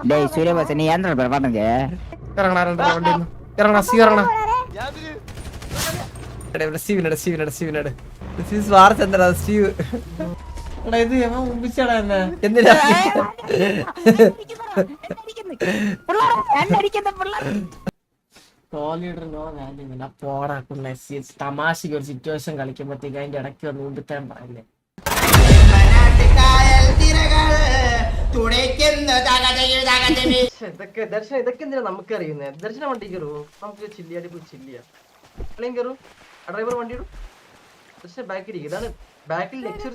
டேய் சூரியபாச நீ ஏன்டா பண்ணுங்க ഇറങ്ങണ വണ്ടിയിൽ ഇറങ്ങണ സി ഇറങ്ങണ സ്റ്റീവിനട് ചന്ദ്ര സ്റ്റീവ് എടാ ഇത് ഞാൻ മുമ്പിച്ചാടാ എന്നെ എന്തിനാ തമാശക്ക് ഒരു സിറ്റുവേഷൻ കളിക്കുമ്പോഴത്തേക്ക് അതിന്റെ ഇടയ്ക്ക് വന്ന് മുമ്പിത്താൻ പറയില്ലേ ഇതൊക്കെ എന്തിനാ നമുക്ക് അറിയുന്നത് ദർശന വണ്ടി കയറുവോ നമുക്ക് ചില്ലിയാടി പോയി ചില്ലിയാ അല്ലെങ്കിൽ കയറും ഡ്രൈവർ വണ്ടി ഇടും ദർശന ബാക്കിൽ ഇരിക്കും ഇതാണ് ബാക്കിൽ ലെക്ചർ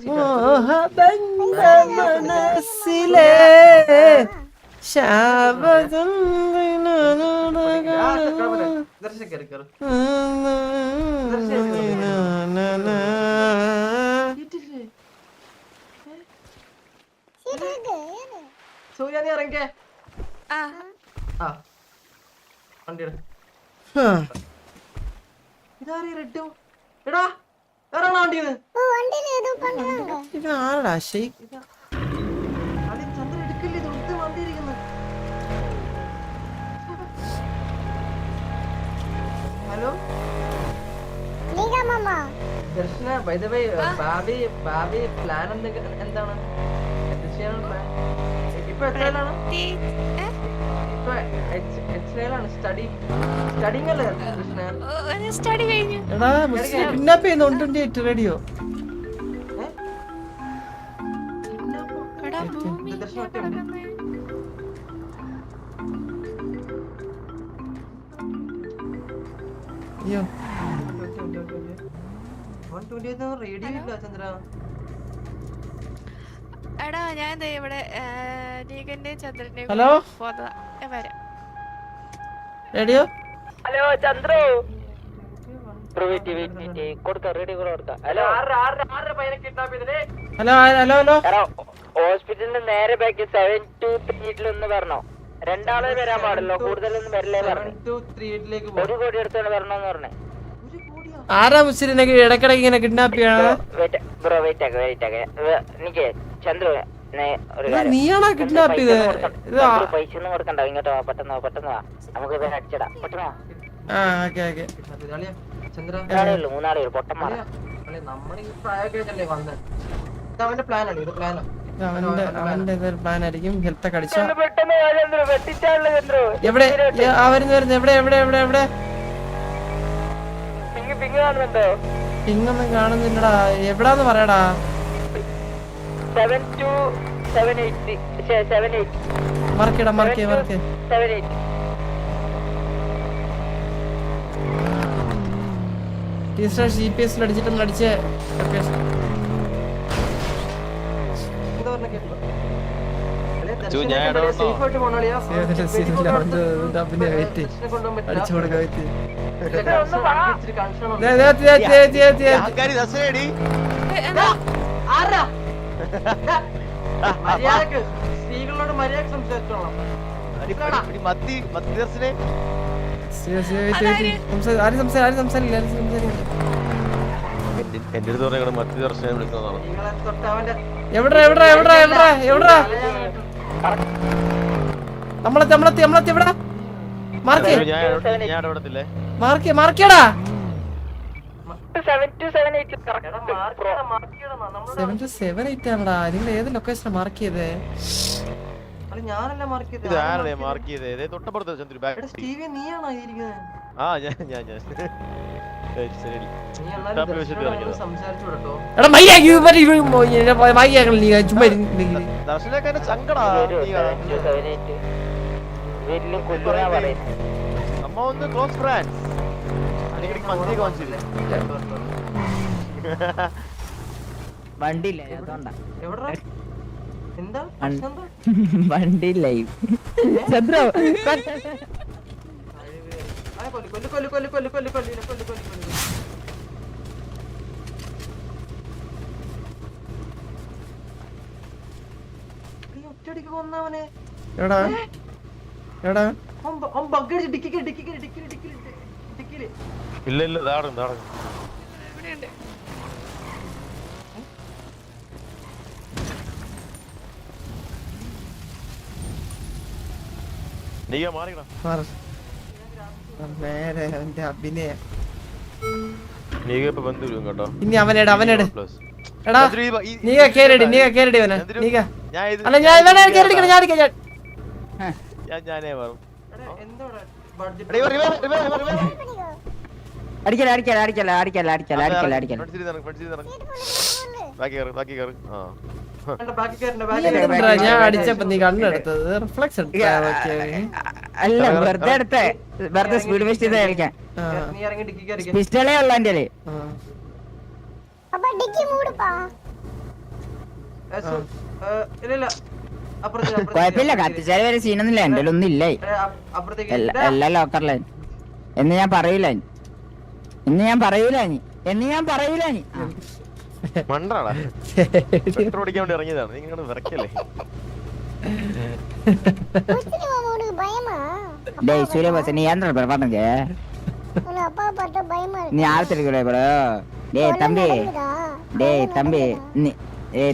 ദർശന കയറി കയറും സൂര്യ നീ ഇറങ്ങിക്കേ വണ്ടി ഇതാരീ റെഡോ എടാ വേറാണോ വണ്ടിന്ന് ആരടാ ചന്ദ്രൻ എടുക്കില്ല ഇത് ഒത്ത് വണ്ടി ഇരിക്കുന്നു hello Darshana by the way ഭാവി പ്ലാൻ എന്താണ് ഇപ്പൊ എത്രയിലാണ് റേഡിയോ റേഡിയോ ഇല്ല ചന്ദ്ര എടാ ഞാൻ ഇവിടെ ചന്ദ്രന്റെ hello radio hello Chandru hello hello hello ഹോസ്പിറ്റലിന് നേരെ ബാക്കി 723 ഒന്ന് പറഞ്ഞോ രണ്ടാളെ വരാൻ പാടില്ലോ കൂടുതലൊന്നും വരില്ലേ പറഞ്ഞു 1 കോടി എടുത്തോണ്ട് വരണോന്ന് പറഞ്ഞേ ആരാ മുസ്ലിനെ ഇടക്കിടക്ക് ഇങ്ങനെ കിഡ്നാപ്പ് ചെയ്യണ ബ്രോ വെയിറ്റ് എനിക്ക് ചന്ദ്രു നീയാണോ കിഡ്നാപ്പ് ചെയ്തത് പൈസ ഒന്നും കൊടുക്കണ്ട ഇങ്ങോട്ടോ പെട്ടെന്ന് വാ നമുക്ക് അടിച്ചടാ പെട്ടെന്ന് മൂന്നാളേ പൊട്ടന്മാരാ അവന്റെ പ്ലാൻ ആയിരിക്കും ഹെൽത്ത് ഒക്കെ അടിച്ച വെട്ടിച്ചാണല്ലോ എവിടെ വരുന്നു എവിടെ എവിടെ എവിടെ എവിടെ പിങ് കാണുന്നുണ്ടോ പിങ്ങൊന്നും കാണുന്നില്ലടാ എവിടാന്ന് പറയടാ 7278 മാർക്കിടാ മാർക്ക് 78 ടീച്ചർ GPS അടിച്ചിട്ടൊന്ന് അടിച്ച് അടിച്ചു കൊടുക്കാൻ സ്ത്രീകളോട് മര്യാദ സംസാരിച്ചോളാം എന്റെ അടുത്ത് പറഞ്ഞ മറ്റു ദർശനം വിളിക്കുന്നതാണ് മാർക്കിയടാ 728 ആണടാ നിങ്ങൾ ഏത് ലൊക്കേഷനാ മാർക്ക് ചെയ്തേ ഞാനല്ല മാർക്ക് മാർക്ക് ചെയ്തേ തൊട്ടപ്പുറത്ത് ചന്ദ്രു ബാക്ക് നീയാണോ ഇരിക്കുന്നത് ആ ഞാൻ ശരി ദർശനക്കാരന്റെ സങ്കടാ നമ്മ ഒന്ന് ക്ലോസ് ഫ്രണ്ട്സ് അടിക്കടിക്ക് മന്തി കാണിച്ചില്ല വണ്ടിയില്ല അതുകൊണ്ടാ എന്താ വണ്ടിയില്ല ചന്ദ്ര ഒറ്റടിക്ക് കൊന്നവനെ ഇല്ല നീക മാറിക്കടാ. അഭിനയ നീക ഇപ്പൊ ബന്ധു വരും കേട്ടോ. ഇനി അവനെട് പ്ലസ് എടാ നീക കേരടി അവനെ നീക ഞാൻ ഇത് അല്ല ഞാൻ ഇവനെ കേരടിക്കണം ഞാൻ ഞാനേ വരും. എന്തോടാ ബഡ്ജറ്റ് അടിക്കല ബാക്കി കയറി. ആ ബാക്കി കയറണ്ട നീ ബാക്കി എന്തിനാ ഞാൻ അടിച്ചപ്പോ നീ കണ്ണെടുത്തത് റിഫ്ലക്സ് അല്ല വെറുതെ സ്പീഡ് വേസ്റ്റ് ചെയ്ത് കളിക്കാൻ നീ ഇറങ്ങി ഡിക്കി കയറി പിസ്റ്റളേ ഉള്ള എന്റെ ഇല്ല കൊഴപ്പില്ല കത്തിച്ചാല് വരെ സീനൊന്നുമില്ല എന്റെ ഒന്നും ഇല്ല അപ്പുറത്തേക്ക് എല്ലാം ലോക്കറില എന്ന് ഞാൻ പറയൂല മണ്ടാടാ പെട്രോൾ അടിക്കാൻ വേണ്ടി ഇറങ്ങിയതാണ്. നീ ഇങ്ങോട്ട് വിറക്കല്ലേ? സൂര്യ ബസ് നീ എന്താ പറഞ്ഞേ நீ ஆழ்த்திருக்கிற ப்ரோ டேய் தம்பி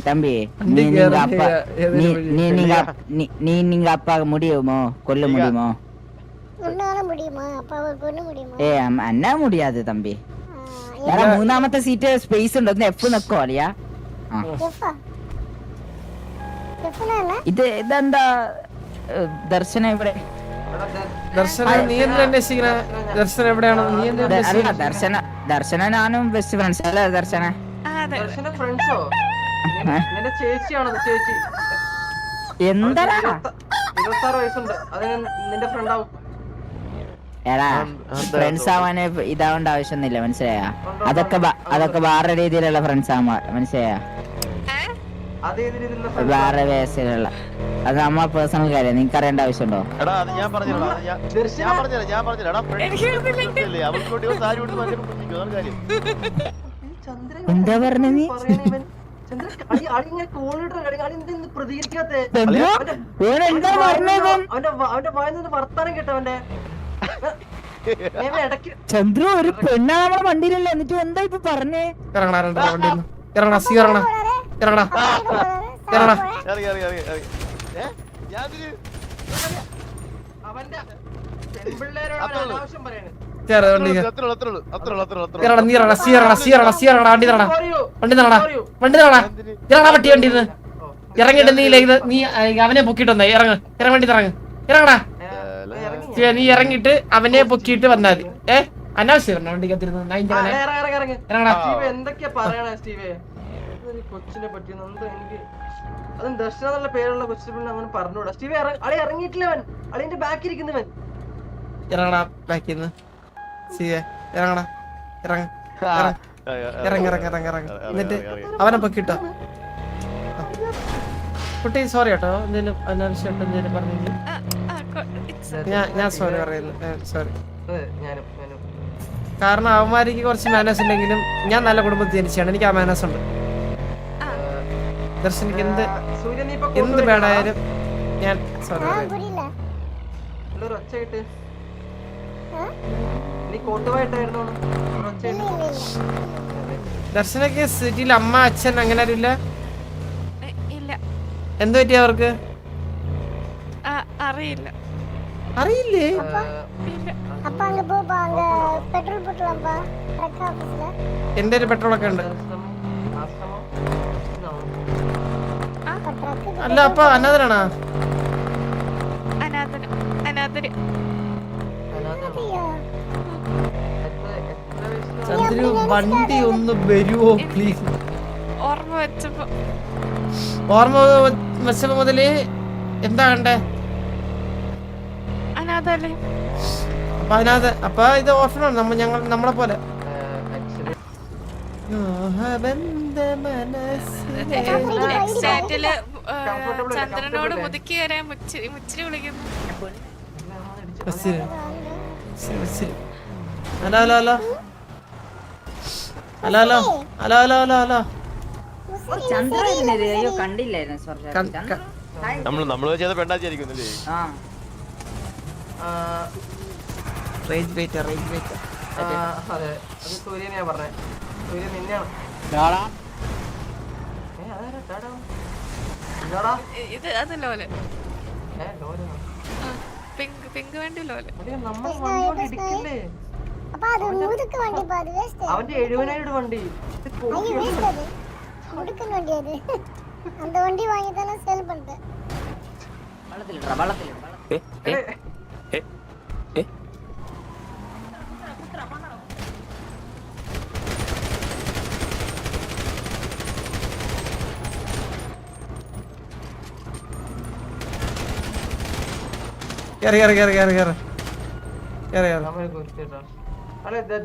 தம்பி நீங்க அப்பா முடியுமோ கொல்ல முடியுமோ അന്നാ മുടിയാതെ തമ്പി മൂന്നാമത്തെ സീറ്റ് സ്പേസ് ഉണ്ടോ എഫ് നിക്കോ അളിയാ ഇതെന്താ ദർശന ഇവിടെ ദർശന ഞാനും ബെസ്റ്റ് ഫ്രണ്ട്സ് അല്ലേ ദർശന ഫ്രണ്ട്സോ നിന്റെ ചേച്ചിയാണത് ചേച്ചി എന്താ 26 വയസ്സുണ്ട് അത് നിന്റെ ഫ്രണ്ട് ആവും എടാ ഫ്രണ്ട്സ് ആവാന് ഇതാവേണ്ട ആവശ്യമൊന്നുമില്ല മനസ്സിലായ അതൊക്കെ വേറെ രീതിയിലുള്ള ഫ്രണ്ട്സ് ആവാ മനസ്സിലായ വേറെ വേസിലുള്ള അത് നമ്മ പേഴ്സണൽ കാര്യം നിനക്ക് അറിയേണ്ട ആവശ്യമുണ്ടോ എന്താ പറഞ്ഞ നീ വർത്താനം കേട്ടോ അവന്റെ ചന്ദ്രു ഒരു പെണ്ണ നമ്മുടെ വണ്ടിയിലല്ല എന്നിട്ട് എന്താ ഇപ്പൊ പറഞ്ഞേ ഇറങ്ങിട്ട് നീ അവനെ പൊക്കിട്ട് വന്നേ ഇറങ്ങടാ നീ ഇറങ്ങിട്ട് അവനെ പൊക്കിയിട്ട് വന്നാൽ മതി. അനാവശ്യം വണ്ടിക്കത്തിരുന്നു എന്തൊക്കെയാ പറയണേ സ്റ്റീവേ കൊച്ചിനെ പറ്റി എനിക്ക് അതും ദർശന എന്നുള്ള പേരുള്ള കൊച്ചിനെ അങ്ങനെ പറഞ്ഞൂടാ സ്റ്റീവേ അളി ഇറങ്ങിയിട്ടില്ല അവൻ അളിന്റെ ബാക്കി ഇരിക്കുന്നവൻ ഇറങ്ങടാ ബാക്കിന്ന് ഇറങ്ങടാ ഇറങ്ങ എന്നിട്ട് അവനെ പൊക്കിട്ടോ കുട്ടി സോറി കേട്ടോ എന്തേലും അനാവശ്യമായിട്ട് എന്തേലും പറഞ്ഞെങ്കിൽ ഞാൻ സോറി പറയുന്നു സോറി കാരണം അവന്മാർക്ക് കുറച്ച് മാനേഴ്സ് ഉണ്ടെങ്കിലും ഞാൻ നല്ല കുടുംബത്തിൽ ജനിച്ചാണ് എനിക്ക് ആ മാനേഴ്സ് ഉണ്ട് ദർശനിക്ക് എന്ത് വേണായാലും ഞാൻ സോറി പറയുന്നു ദർശനക്ക് സിറ്റിയിൽ അമ്മ അച്ഛൻ അങ്ങനെ ആരും ഇല്ല എന്ത് പറ്റി അവർക്ക് അറിയില്ലേ എന്റെ ഒരു പെട്രോൾ ഒക്കെ ഉണ്ട് അല്ല അപ്പൊ അനാഥനാണോ ചന്ദ്രു വണ്ടി ഒന്ന് വരുവോ പ്ലീസ് ഓർമ്മ വെച്ചപ്പോ മുതല് എന്താ കണ്ടേ അപ്പൊ ഇത് ഓർഫനാണ് നമ്മളെ പോലെ ചന്ദ്രനോട് മുതുക്കി വരാൻ മുച്ചിരി വിളിക്കുന്നു. ഹലോ നമ്മള് ചെയ്ത പെണ്ണാച്ചായിരിക്കും അതെ അത് സൂര്യനെയാ പറഞ്ഞേ സൂര്യൻ നിന്നെയാണ് ഇത് അതല്ലോ പിങ്ക് വണ്ടിയിലോ നമ്മൾ വണ്ടി കൊണ്ട് ഇടിക്കില്ലേ? അവന്റെ 70,000 വണ്ടി அந்த வண்டி வாங்கி தானே சேல் பண்ணிட்டேன்.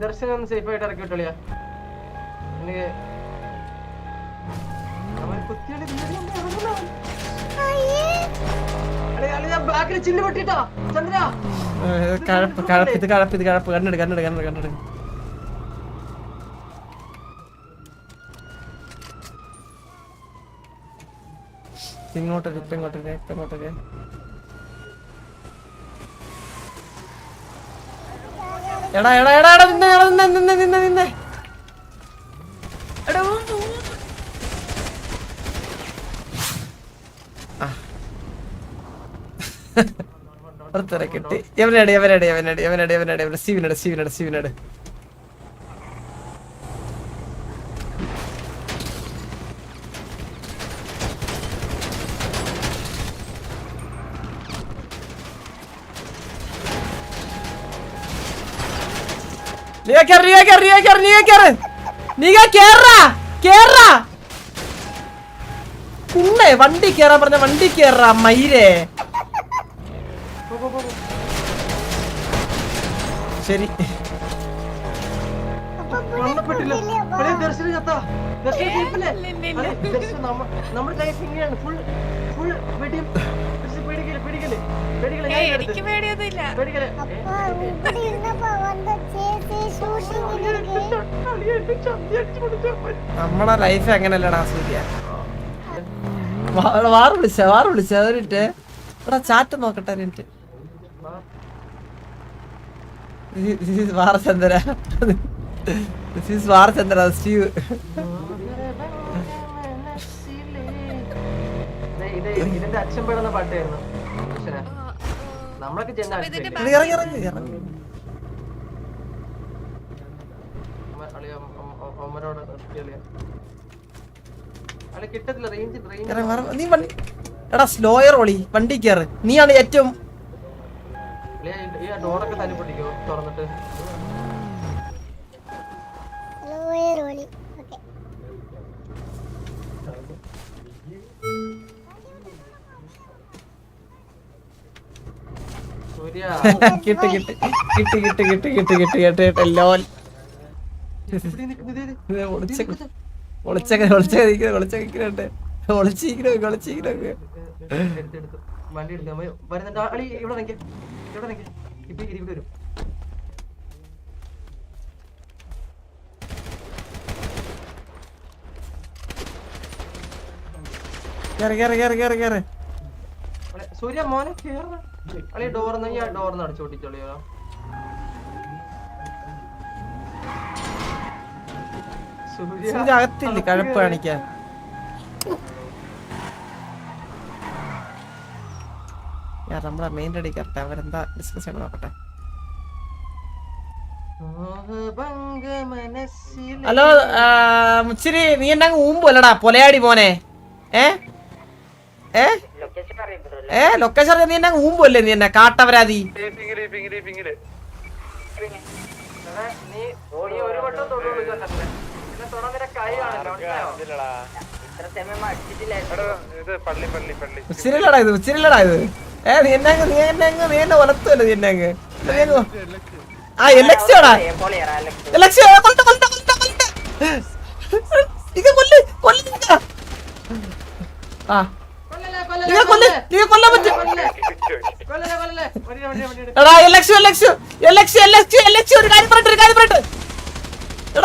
ദർശനം സേഫ് ആയിട്ട് ഇറക്കി വിട്ടോളിയാ. ബാക്കിൽ ചില്ല് പൊട്ടിട്ടാ ചന്ദ്ര. കണ്ണെടു ഇങ്ങോട്ടൊക്കെ എടാ നിന്നെ കിട്ടി. എവനടി സീവിനട് വണ്ടി കേറാൻ പറഞ്ഞ വണ്ടി കേറാ മയിരേ. ശരി എനിക്ക് പേടിയൊന്നുമില്ല. നമ്മടെ ലൈഫ് എങ്ങനെയല്ലടാ സൂര്യ. വാറ് വിളിച്ച അതൊരിട്ട് ഇവിടെ ചാറ്റ് നോക്കട്ടെ. വാറചന്ദ്ര സ്റ്റീവ്. ഇതിന്റെ അച്ഛൻ പെടുന്ന പാട്ടായിരുന്നു. നമ്മളൊക്കെ കിട്ടത്തില്ല റേഞ്ച്. എടാ സ്ലോയർ ഓളി വണ്ടി കയറ്. നീയാണ് ഏറ്റവും ഡോറൊക്കെ തല്ലി പൊട്ടിക്കോ തുറന്നിട്ട്. വണ്ടി എടുക്കാം വരുന്നുണ്ട്. അളി ഇവിടെ നിൽക്കാം. ഇപ്പൊ ഇവിടെ വരും. സൂര്യ മോനെ കേറ. അളി ഡോർന്ന് ഈ ഡോർന്ന് അടിച്ചോട്ടിച്ചോളിയോ. സൂര്യ അകത്തില്ല കഴപ്പ് കാണിക്കാൻ. നമ്മളെ മെയിൻ റെഡി കറക്റ്റ്. അവരെന്താ ഡിസ്കസ് ചെയ്യണം നോക്കട്ടെ. ഹലോ മുച്ചിരി, നീ എന്നെ ഊമ്പോ അല്ലടാ പൊലയാടി മോനെ. ലൊക്കേഷൻ നീ എന്നെ ഊമ്പോ അല്ലേ? നീ എന്നെ കാട്ടവരാതി. ഉച്ചിരില്ലടാ ഇത്. നീ എന്നെ ഒലത്തുമല്ലോ. നീ എന്നെ ആ എലക്ഷനാ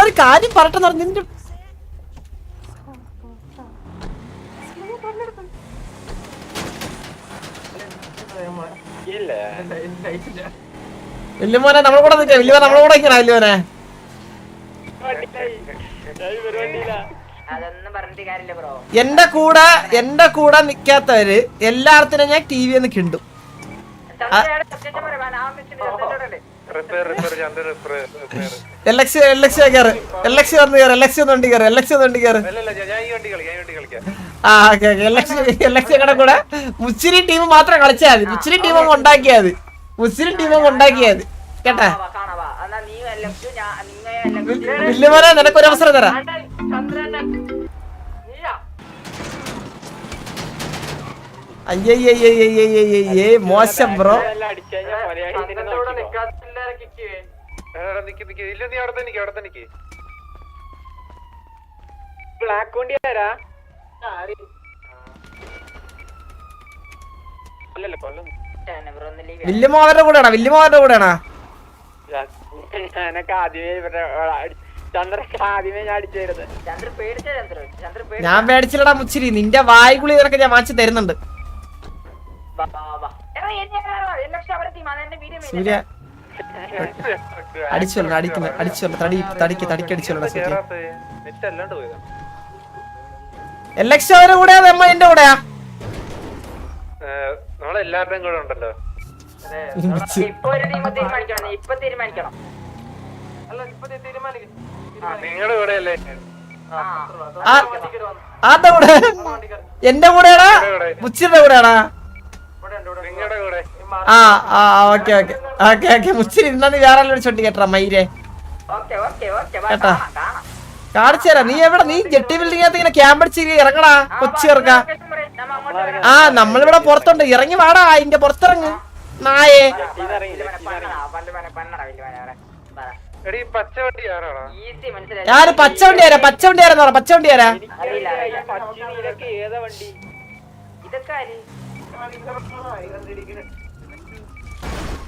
ഒരു കാര്യം പറട്ടെന്ന് പറഞ്ഞു. നിന്റെ വല്യമോനെ നമ്മളെ കൂടെ നിൽക്കാം. വല്യമോനെ നമ്മളെ കൂടെ നിൽക്കണ. വല്യമോനെ എന്റെ കൂടെ നിക്കാത്തവര് എല്ലായിടത്തിനും ഞാൻ ടി വി ഒന്ന് കിണ്ടും. LX കയറ് LX വന്ന് കയറ് LX വണ്ടി കയറ് LX വണ്ടി കയറ് ആ ഓക്കെ LX കട കൂടെ മുസ്ലിം ടീം മാത്രം കളിച്ചാൽ മതി മുസ്ലിം ടീം ഉണ്ടാക്കിയാൽ മതി മുസ്ലിം ടീം ഉണ്ടാക്കിയാൽ മതി കേട്ടാ വില്ലുമോനെ നിനക്കൊരു അവസരം തരാം അയ്യേ മോശം ബ്രോ ബ്ലാക്ക് വണ്ടി ആരാ വില്ലുമോ അവരുടെ കൂടെയാണോ വില്ലുമോ അവരുടെ കൂടെയാണോ ഞാൻ പേടിച്ചില്ലടാ മുച്ചിരി നിന്റെ വായ്കുളി ഇതൊക്കെ ഞാൻ വാങ്ങിച്ചു തരുന്നുണ്ട് സൂര്യ അടിച്ചല്ലോ അടിച്ചല്ലോ തടിക്ക് അടിച്ചല്ലോ സൂര്യ LX അവരുടെ കൂടെയാ നമ്മ എന്റെ കൂടെയാ നമ്മളെല്ലാവരുടെയും കൂടെ ഉണ്ടല്ലോ നിങ്ങളുടെ കൂടെ അല്ലേ ആരുടെ കൂടെ എന്റെ കൂടെയാടാ മുച്ചിന്റെ കൂടെയാടാ നിങ്ങളുടെ കൂടെ ഓക്കെ മുച്ചിരി ഇന്നാ നീ വേറെ ചൊട്ടി കേട്ടാ മയിരെ കേട്ടാ കാണിച്ചു തരാം നീ എവിടെ നീ ജെട്ടി ബിൽഡിംഗകത്ത് ഇങ്ങനെ ക്യാമ്പ് അടിച്ച് ഇറങ്ങടാ കൊച്ചി ഇറക്കാ ആ നമ്മളിവിടെ പുറത്തുണ്ട് ഇറങ്ങി വാടാ അതിന്റെ പുറത്തിറങ്ങ് നായേ ഞാന് പച്ചവണ്ടി ആരാ പച്ചവണ്ടി ആരാ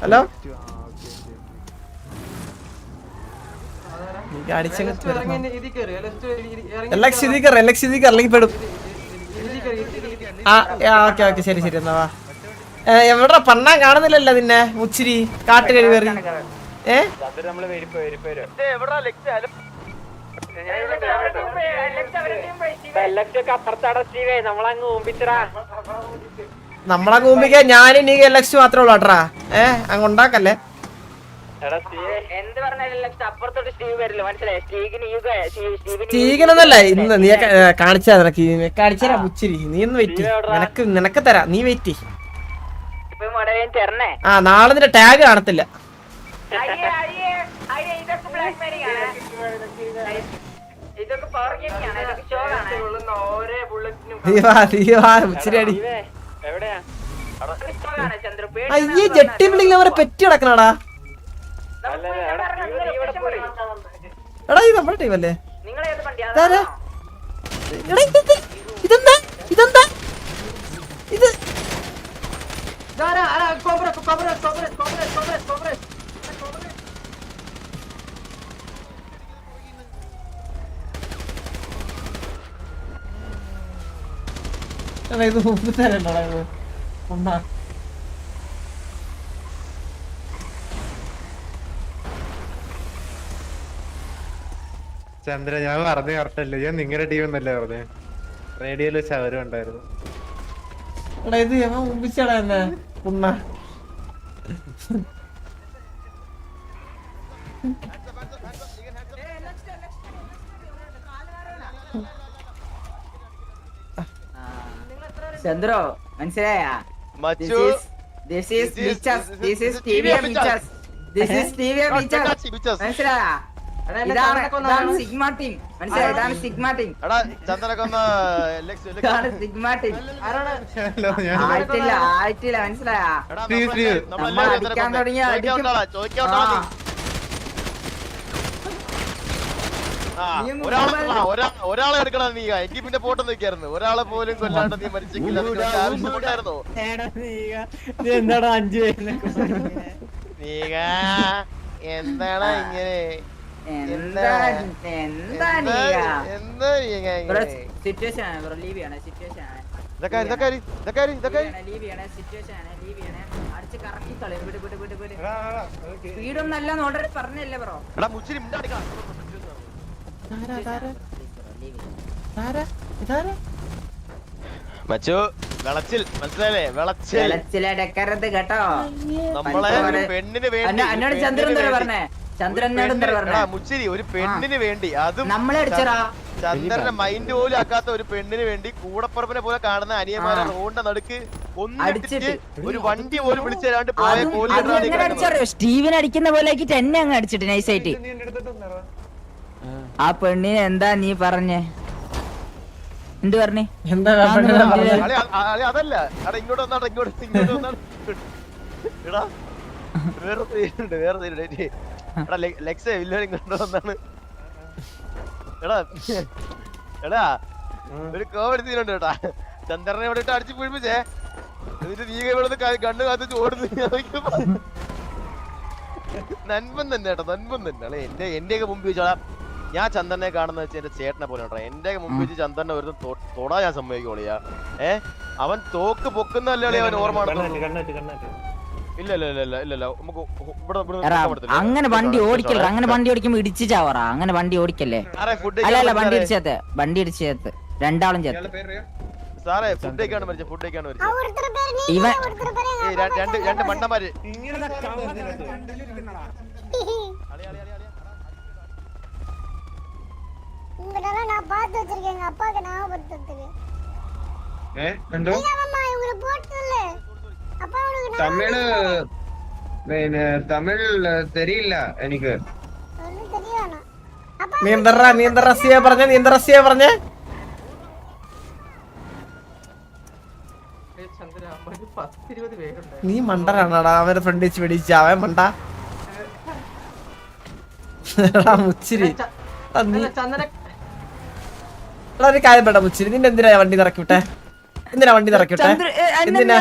ഹലോ LX അല്ലെങ്കിൽ പെടും ഓക്കെ ശരി എന്നാ വാ എവിടെ പണ്ണാൻ കാണുന്നില്ലല്ലോ നിന്നെ മുച്ചിരി കാട്ട് കഴിവേറി നമ്മളങ്ങ് മുമ്പിക്കാൻ ഞാനും നീ LX മാത്രമേ ഉള്ളൂ കേട്ടാ അങ്ങ് ഉണ്ടാക്കല്ലേ സ്റ്റീഗിനൊന്നല്ല ഇന്ന് നീ കാണിച്ചാ നിനക്ക് കാണിച്ചാ മുച്ചിരി നീ ഒന്ന് വെയിറ്റ് നിനക്ക് തരാം നീ വെയിറ്റ് ആ നാളെ നിന്റെ ടാഗ് കാണത്തില്ല മുച്ചിരി അടി അയ്യേ ജെട്ടി ബിൽഡിംഗ് അവരെ പെറ്റി കിടക്കണടാ എടാ ഇത് നമ്മുടെ ടീമല്ലേ ഇതെന്താ ഇത് ഇത് മുമ്പ് തരണ്ടടാ ഇത് ഒന്നാ ചന്ദ്ര ഞാൻ പറഞ്ഞ കറക്റ്റല്ലേ ഞാൻ നിങ്ങളുടെ ടീം എന്നല്ലേ പറഞ്ഞേ റേഡിയോയിൽ വെച്ച് അവരും ഉണ്ടായിരുന്നു എടാ ഇത് മുമ്പിച്ചടാ എന്നെ ഉണ്ണ ചന്ദ്രോ മനസ്സിലായ മനസ്സിലായ ഇതാണ് സിഗ്മ ടീം മനസ്സിലായി ഇതാണ് സിഗ്മ ടീം ആയിട്ടില്ല മനസ്സിലായ അടിക്കാൻ തുടങ്ങിയ ഒരാളെ എടുക്കണം നീ എങ്കിൽ പിന്നെ പോട്ടെന്ന് വെക്കായിരുന്നു ഒരാളെ പോലും കൊല്ലാണ്ട് നീ മരിച്ചെങ്കിൽ ആവശ്യമുണ്ടായിരുന്നോ എന്താടാ 5 നീക എന്താണ് ഇങ്ങനെ സ്പീഡൊന്നല്ല ഓൾറെഡി പറഞ്ഞല്ലേ ബ്രോ മച്ചു വിളച്ചിൽ മനസ്സിലായില്ലേ? വിളച്ചിൽ വിളച്ചിലെടുക്കരുത് കേട്ടോ. നമ്മളെ ഒരു പെണ്ണിന് വേണ്ടി എന്നോട് ചന്ദ്രൻ എന്താ പറഞ്ഞേ? ചന്ദ്രനോട് എന്താ പറഞ്ഞേ? മുച്ചിരി ഒരു പെണ്ണിന് വേണ്ടി, അതും നമ്മളെ അടിച്ചടാ. ചന്ദ്രന്റെ മൈൻഡ് പോലും ആക്കാത്ത ഒരു പെണ്ണിന് വേണ്ടി കൂടപ്പറപ്പിനെ പോലെ കാണുന്ന അനിയന്മാരെ റോഡിന്റെ നടുക്ക് ഒന്നിടിച്ചിട്ട് ഒരു വണ്ടി പോലും വിളിച്ചു തരാണ്ട് പോയ അടിച്ചറിയോ? സ്റ്റീവൻ അടിക്കുന്ന പോലെ ആക്കിട്ട് എന്നെ അങ്ങ് അടിച്ചിട്ട് നൈസായിട്ട്. ആ പെണ്ണിന് എന്താ നീ പറഞ്ഞേ? എന്ത് പറഞ്ഞേ? അതല്ല അവിടെ ഇങ്ങോട്ട് വന്നാ ഇങ്ങോട്ട് വന്നാ എടാ വേറെ സൈഡുണ്ട്, വേറെ സൈഡ് എടാ ലെക്സേ വില്ലൻ ഇങ്ങോട്ട് വന്നാണ്. എടാ എടാ ഒരു കോമഡി സീനുണ്ട് കേട്ടാ. ചന്ദ്രനെ ഇവിടെ ഇട്ട് അടിച്ചു പിടിപ്പിച്ചേ, എന്നിട്ട് നീ ഇവിടെ കണ്ണു കാത്തു ഓടുന്നു. നൻപൻ തന്നെ കേട്ടോ, നൻപൻ തന്നെ. അല്ലെ എന്റെയൊക്കെ മുമ്പ് വെച്ചാ ഞാൻ ചന്ദ്രനെ കാണുന്ന വെച്ചാൽ എന്റെ ചേട്ടനെ പോലെ കേട്ടോ. എന്റെ മുമ്പ് വെച്ച് ചന്ദ്രനെ ഒരു തൊടാ ഞാൻ സമ്മതിക്കോളിയാ. അവൻ തോക്ക് പൊക്കുന്നല്ലേ അവൻ ഓർമ്മ. ഇല്ല ഇല്ല ഇല്ല ഇല്ല ഇല്ല നമുക്ക് അങ്ങനെ വണ്ടി ഓടിക്കല്ല. അങ്ങനെ വണ്ടി ഓടിക്കുമ്പോ ഇടിച്ചു ചാവറ. അങ്ങനെ വണ്ടി ഓടിക്കല്ലേ. അല്ല അല്ല വണ്ടി ഇടിച്ചേത്ത്, വണ്ടി ഇടിച്ചേത്ത് രണ്ടാളും ചേർത്ത്. സാറേ ഫുഡ് കഴിക്കാണ് മരിച്ചത്, ഫുഡ് കഴിക്കാണ് മരിച്ചത്. ഇവൻ രണ്ട് മണ്ടന്മാര് நான் பார்த்து வச்சிருக்கேன் எங்க அப்பாக்கு ஞாபகப்படுத்துறதுக்கு. എന്തോ இவங்களை போட்டல அப்பா உனக்கு തമിഴ് തെരിയില്ല എനിക്ക്. ஒண்ணும் தெரியல. அப்பா നീ എന്താ റസിയ പറഞ്ഞേ? ചന്ദ്ര 10-20 പേരുണ്ട്. നീ മണ്ടനാണാടാ. അവരെ ഫ്രണ്ട് വെച്ച് വെടിച്ച അവൻ മണ്ട. മുച്ചിരി ചന്ദ്രൻ ഒരു കാര്യം വേണ്ട മുച്ചിരി, നിന്നെ എന്തിനാ വണ്ടി നിറക്കി വിട്ടെ? എന്തിനാ വണ്ടി നിറക്കി വിട്ടെ? എന്തിനാ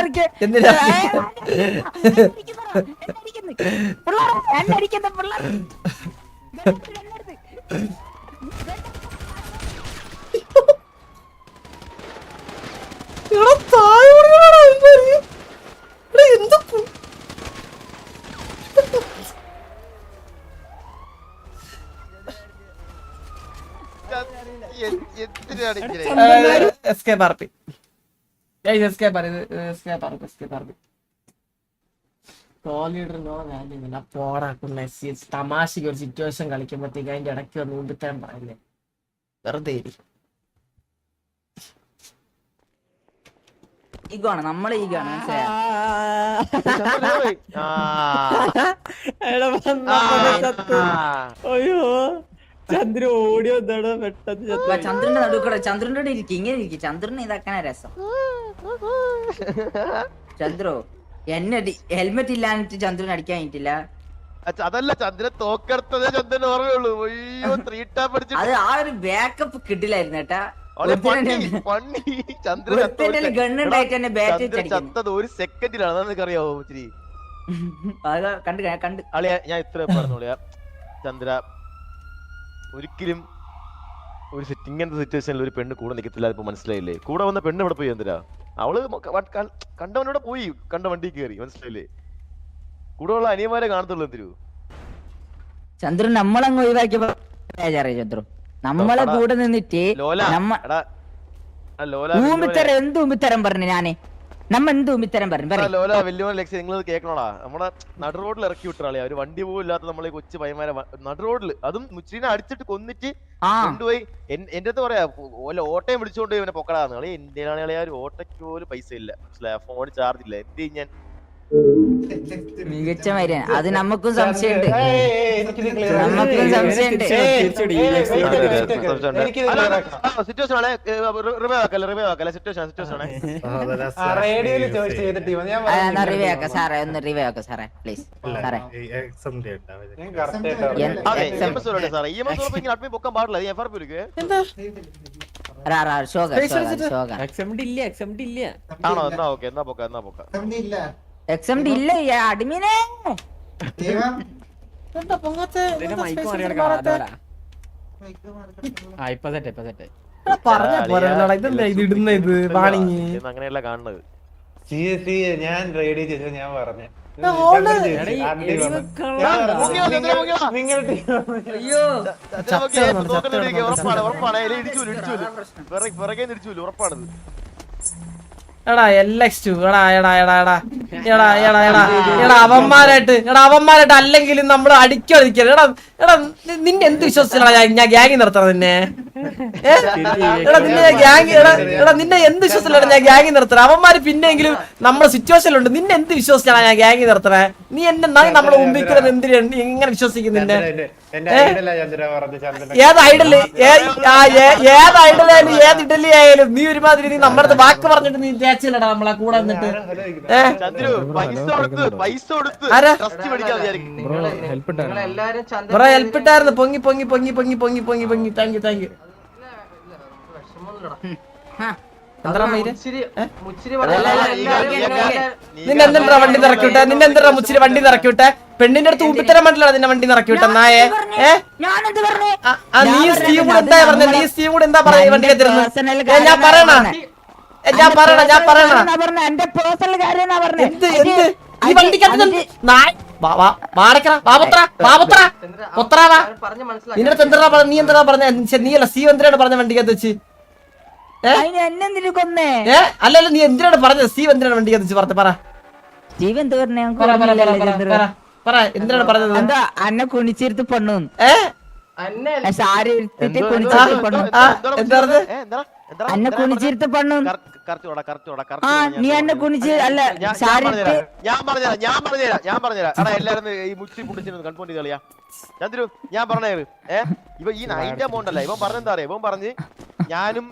തമാശക്ക് ഒരു സിറ്റുവേഷൻ കളിക്കുമ്പോഴത്തേക്ക് അതിന്റെ ഇടയ്ക്ക് വന്ന് ഊമ്പിത്തരം പറയില്ലേ? വെറുതെ ഈഗോണ്, നമ്മളെ ഈഗോണ് മനസ്സിലായോ? അയ്യോ ചന്ദ്ര ഓടിയോ എന്താണോ പെട്ടെന്ന് ചന്ദ്രന്റെ നടുക്കൂടെ ചന്ദ്രന്റെ ഇരിക്കും, ഇങ്ങനെ ഇരിക്കും. ചന്ദ്രനെ ഇതാക്കാനാ രസം. ചന്ദ്രോ എന്നെ ഹെൽമെറ്റ് ഇല്ലാന്നിട്ട് ചന്ദ്രൻ അടിക്കാൻ കഴിഞ്ഞിട്ടില്ല. അതല്ല ചന്ദ്രൻ തോക്കെടുത്തതേ ചന്ദ്രൻ ഓർമ്മയുള്ളൂ. അത് ആ ഒരു ബാക്കപ്പ് കിട്ടില്ലായിരുന്നു കേട്ടാ. ഗണ്ണുണ്ടായിട്ട് തന്നെ ബാറ്റ് ചത്തത് ഒരു സെക്കൻഡിലാണ്. അറിയാവോ ഇച്ചിരി കണ്ട് അളിയാ ഞാൻ ഇത്ര പറഞ്ഞോളിയാ. ചന്ദ്ര ഒരിക്കലും ഒരു ഇങ്ങനത്തെ സിറ്റുവേഷനിൽ ഒരു പെണ്ണ് കൂടെ നിൽക്കത്തില്ല. ഇപ്പൊ മനസ്സിലായില്ലേ? കൂടെ വന്ന പെണ്ണ് ഇവിടെ പോയി എന്തിനാ? അവള് കണ്ടവനോടെ പോയി, കണ്ട വണ്ടി കയറി. മനസ്സിലായില്ലേ? കൂടെ ഉള്ള അനിയന്മാരെ കാണത്തുള്ളൂ. എന്തിരു ചന്ദ്രൻ നമ്മളങ്ങ് ഒഴിവാക്കിയപ്പോ ചന്ദ്രു നമ്മളെ കൂടെ നിന്നിട്ട് എന്ത് ഉമ്മിത്തരം പറഞ്ഞു? ഞാന് നമ്മ എന്ത് ഉമ്മിത്തരം പറഞ്ഞു? ലോല വലിയ ലക്ഷ്യം നിങ്ങൾ കേൾക്കണോടാ. നമ്മുടെ നടു റോഡിൽ ഇറക്കി വിട്ടാളിയാ. ഒരു വണ്ടി പോലും ഇല്ലാത്ത നമ്മളെ കൊച്ചു പയ്യന്മാരെ നടു റോഡില്, അതും മുച്ചിനെ അടിച്ചിട്ട് കൊന്നിട്ട് കൊണ്ടുപോയി. എന്റെ അടുത്ത് പറയാ ഓട്ടയും വിളിച്ചോണ്ട് ഇവനെ പൊക്കടാന്ന്. കളി എന്റെ ആണെങ്കിലാ ഒരു ഓട്ടയ്ക്ക് പോലും പൈസ ഇല്ല. മനസ്സിലായ ഫോണിൽ ചാർജ് ഇല്ല. എന്ത് ഞാൻ മികച്ച മര്യാദ. അത് നമുക്കും സംശയമുണ്ട്, നമുക്കും സംശയമുണ്ട്. സിറ്റുവേഷൻ ആണ് സിറ്റുവേഷൻ റിവ്യൂ ആക്കാം സാറേ, ഒന്ന് റിവ്യൂ ആക്കാം സാറേ പ്ലീസ്. സാറേ പൊക്കാൻ പാടില്ല. ആണോ? എന്നാ ഓക്കെ, എന്നാ പൊക്ക, എന്നാ പൊക്ക. എക്സംഡ് ഇല്ല അടിമിനെ. അങ്ങനെയല്ല കാണുന്നത്. ഞാൻ റേഡിയോ ചെയ്തു. ഞാൻ പറഞ്ഞു ഉറപ്പാണത്. എടാ LX2 എടാ അവന്മാരായിട്ട് അല്ലെങ്കിലും നമ്മൾ അടിക്കാതിരിക്കരുത്. എടാ നിന്നെ എന്ത് വിശ്വസിച്ചാണ് ഞാൻ ഗ്യാങ് നിർത്തണം നിന്നെ? നിന്നെ എന്ത് വിശ്വസിച്ചാണ് ഞാൻ ഗ്യാങ് നിർത്തണം? അവന്മാര് പിന്നെങ്കിലും നമ്മുടെ സിറ്റുവേഷനിലുണ്ട്. നിന്നെ എന്ത് വിശ്വസിച്ചാണ് ഞാൻ ഗ്യാങ് നിർത്തണേ? നീ എന്നെ നമ്മളെ മുമ്പിൽ എന്തിനാണ് എങ്ങനെ വിശ്വസിക്കുന്നില്ല? ഏത് ഐഡല് ഏത് ഇഡലി ആയാലും നീ ഒരുമാതിരി നീ നമ്മുടെ അടുത്ത് വാക്ക് പറഞ്ഞിട്ട് നീ തേച്ചില്ലടാ നമ്മളെ കൂടെ നിന്നിട്ട്. ബ്രോ ഹെൽപ്പ് ഇട്ടായിരുന്നു. പൊങ്ങി താങ്ക് യു. എന്താ നിന്നെ എന്തിനാ വണ്ടി നിറക്കി വിട്ടെ? നിന്നെ എന്തിനാ മുച്ചിരി വണ്ടി നിറക്കി വിട്ടെ? പെണ്ണിന്റെ അടുത്ത് ഊപ്പിത്തരം മണ്ടിലാണ് നിന്നെ വണ്ടി നിറക്കി വിട്ട നായേ. നീ സ്റ്റീവ് കൂടെ എന്താ പറഞ്ഞ? നീ സ്റ്റീവ് കൂടെ എന്താ പറയാ വണ്ടി എത്തിരുന്നു? ഞാൻ പറയണ ഈ വണ്ടിക്കകത്ത് നിന്റെ അടുത്ത് എന്താ പറഞ്ഞ? നീ എന്താ പറഞ്ഞ? നീയല്ല സ്റ്റീവ് എന്തിനാണ് പറഞ്ഞ വണ്ടിക്കകത്ത് വെച്ച്? അല്ലല്ല നീ എന്തിനാണ് പറഞ്ഞത്? സ്റ്റീവ് എന്തിനാണ് വണ്ടി കത്തിച്ച് പറഞ്ഞ? പറ എന്തിനാണ് പറഞ്ഞത്? എന്താ അന്നെ കുണിച്ചിരുത്ത് പെണ്ണു സാരി അന്നെ കുണിച്ചിരുത്ത് പെണ്ണു. നീ എന്നെ കുണിച്ച് അല്ല സാരി ഞാൻ പറഞ്ഞുതരാം. എല്ലാരും ഈ മുച്ചി കുടിച്ചിരുന്നു കൺഫോണ്ട് കളിയാ. ചന്ദ്രു ഞാൻ പറഞ്ഞത് ഇവ ഈ നൈന്റെ അമൗണ്ട് അല്ല. ഇവൻ പറഞ്ഞെന്താ പറയാ? ഇവൻ പറഞ്ഞ് ഞാനും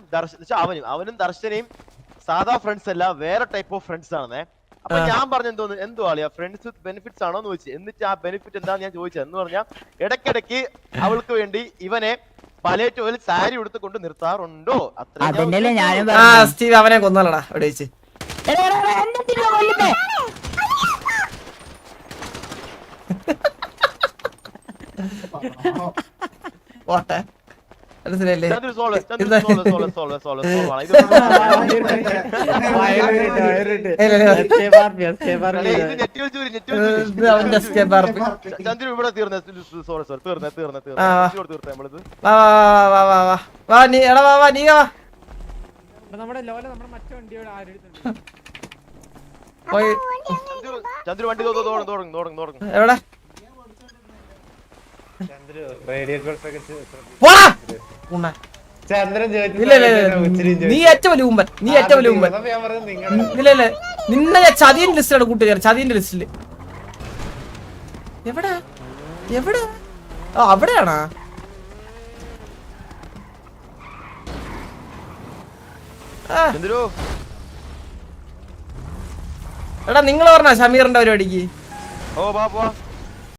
അവനും ദർശനയും സാധാ ഫ്രണ്ട്സ് അല്ല, വേറെ ടൈപ്പ് ഓഫ് ഫ്രണ്ട്സ് ആണെന്നേ. അപ്പൊ ഞാൻ പറഞ്ഞ എന്തോ ആളിയാ ഫ്രണ്ട്സ് വിത്ത് ബെനിഫിറ്റ്സ് ആണോ എന്ന് ചോദിച്ചു. എന്നിട്ട് ആ ബെനിഫിറ്റ് എന്താന്ന് ഞാൻ ചോദിച്ചത് എന്ന് പറഞ്ഞാൽ ഇടയ്ക്കിടയ്ക്ക് അവൾക്ക് വേണ്ടി ഇവനെ പലേറ്റോയിൽ സാരി എടുത്ത് കൊണ്ട് നിർത്താറുണ്ടോ? സ്റ്റീവ് അവനെ കൊന്നല്ലടാ അവിടെ വെച്ച്. പോട്ടെ മനസ്സിലല്ലേ? ചന്ദ്രു വണ്ടി എവിടെ നീ ഏറ്റവും വലിയ ഉമ്പൻ. ഇല്ല നിന്നെ ഞാൻ ചതിയന്റെ ലിസ്റ്റിലാണ് കൂട്ടുകാരൻ. ചതിയന്റെ ലിസ്റ്റില് എവിടെ അവിടെയാണോ? എടാ നിങ്ങൾ പറഞ്ഞ ഷമീറിന്റെ പരിപാടിക്ക്? ഓ